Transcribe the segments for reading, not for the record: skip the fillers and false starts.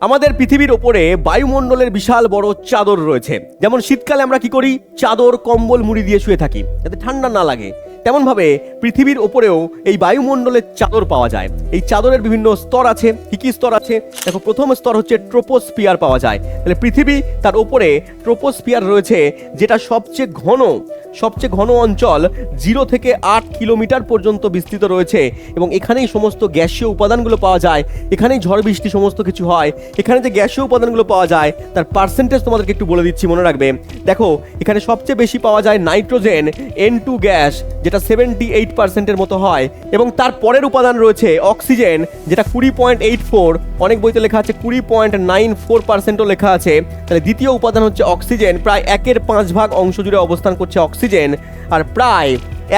আমাদের পৃথিবীর ওপরে বায়ুমণ্ডলের বিশাল বড় চাদর রয়েছে। যেমন শীতকালে আমরা কি করি, চাদর কম্বল মুড়ি দিয়ে শুয়ে থাকি যাতে ঠান্ডা না লাগে। তেমন ভাবে পৃথিবীর ওপরেও এই বায়ুমণ্ডলের চাদর পাওয়া যায়। এই চাদরের বিভিন্ন স্তর আছে। কি কি স্তর আছে দেখো, প্রথম স্তর হচ্ছে ট্রোপোস্ফিয়ার পাওয়া যায়। তাহলে পৃথিবী, তার উপরে ট্রোপোস্ফিয়ার রয়েছে, যেটা সবচেয়ে ঘন অঞ্চল 0 থেকে 8 কিলোমিটার পর্যন্ত বিস্তৃত রয়েছে এবং এখানেই সমস্ত গ্যাসীয় উপাদানগুলো পাওয়া যায়। এখানেই ঝড় বৃষ্টি সমস্ত কিছু হয়। এখানে যে গ্যাসীয় উপাদানগুলো পাওয়া যায় তার পার্সেন্টেজ তোমাদেরকে একটু বলে দিচ্ছি, মনে রাখবে। দেখো, এখানে সবচেয়ে বেশি পাওয়া যায় নাইট্রোজেন N2 গ্যাস, যেটা 78%-এর মতো হয়, এবং তার পরের উপাদান রয়েছে অক্সিজেন, যেটা 20.84, অনেক বইতে লেখা আছে 20.94%ও লেখা আছে। তাহলে দ্বিতীয় উপাদান হচ্ছে অক্সিজেন, প্রায় 1/5 অংশ জুড়ে অবস্থান করছে অক্সিজেন, আর প্রায়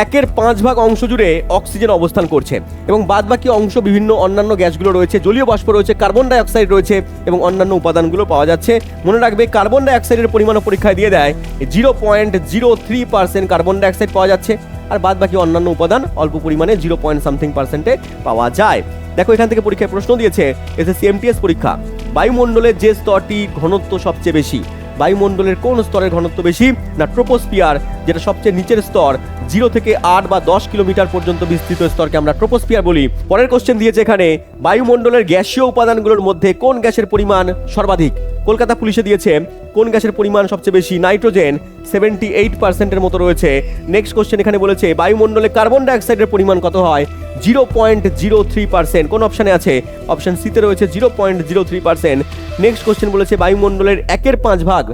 1/5 অংশ জুড়ে অক্সিজেন অবস্থান করছে, এবং বাদবাকি অংশ বিভিন্ন অন্যান্য গ্যাসগুলো রয়েছে, জলীয় বাষ্প রয়েছে, কার্বন ডাই অক্সাইড রয়েছে এবং অন্যান্য উপাদানগুলো পাওয়া যাচ্ছে। মনে রাখবে, কার্বন ডাই অক্সাইডের পরিমাণও পরীক্ষায় দিয়ে দেয়, 0.03% কার্বন ডাই অক্সাইড পাওয়া যাচ্ছে, আর বাদবাকি অন্যান্য উপাদান অল্প পরিমাণে 0.something% পাওয়া যায়। দেখো, এখান থেকে পরীক্ষায় প্রশ্ন দিয়েছে, এসএসসি MTS পরীক্ষা, বায়ুমণ্ডলের যে স্তরটি ঘনত্ব সবচেয়ে বেশি, বায়ুমণ্ডলের কোন স্তরের ঘনত্ব বেশি? না, ট্রোপোস্ফিয়ার, যেটা সবচেয়ে নিচের স্তর, 0 থেকে 8 বা 10 কিলোমিটার পর্যন্ত বিস্তৃত স্তরকে আমরা ট্রোপোস্ফিয়ার বলি। পরের কোশ্চেন দিয়েছে এখানে, বায়ুমণ্ডলের গ্যাসীয় উপাদানগুলোর মধ্যে কোন গ্যাসের পরিমাণ সর্বাধিক? কলকাতা পুলিশে দিয়েছে কোন গ্যাসের পরিমাণ সবচেয়ে বেশি? নাইট্রোজেন, 78%-এর মতো রয়েছে। নেক্সট কোশ্চেন এখানে বলেছে, বায়ুমণ্ডলে কার্বন ডাই অক্সাইডের পরিমাণ কত হয়? 0.03%। কোন অপশানে আছে? অপশন সিতে রয়েছে 0.03%। নেক্সট কোশ্চেন বলেছে, বায়ুমণ্ডলের 1/5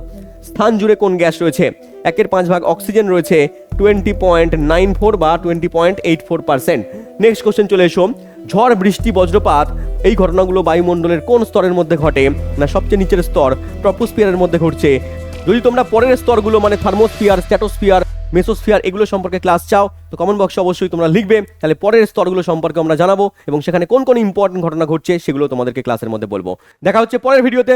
স্থান জুড়ে কোন গ্যাস রয়েছে? 1/5 অক্সিজেন রয়েছে, 20.94 বা 20.84%। নেক্সট কোশ্চেন চলে এসো, ঝড় বৃষ্টি বজ্রপাত এই ঘটনাগুলো বায়ুমণ্ডলের কোন স্তরের মধ্যে ঘটে? না, সবচেয়ে নিচের স্তর ট্রপোস্ফিয়ারের মধ্যে ঘটছে। যদি তোমরা পরের স্তরগুলো মানে থার্মোস্ফিয়ার, স্ট্র্যাটোস্ফিয়ার, মেসোস্ফিয়ার এগুলো সম্পর্কে ক্লাস চাও তো কমেন্ট বক্সে অবশ্যই তোমরা লিখবে, তাহলে পরের স্তরগুলো সম্পর্কে আমরা জানাবো এবং সেখানে কোন কোন ইম্পর্টেন্ট ঘটনা ঘটছে সেগুলো তোমাদেরকে ক্লাসের মধ্যে বলবো। দেখা হচ্ছে পরের ভিডিওতে।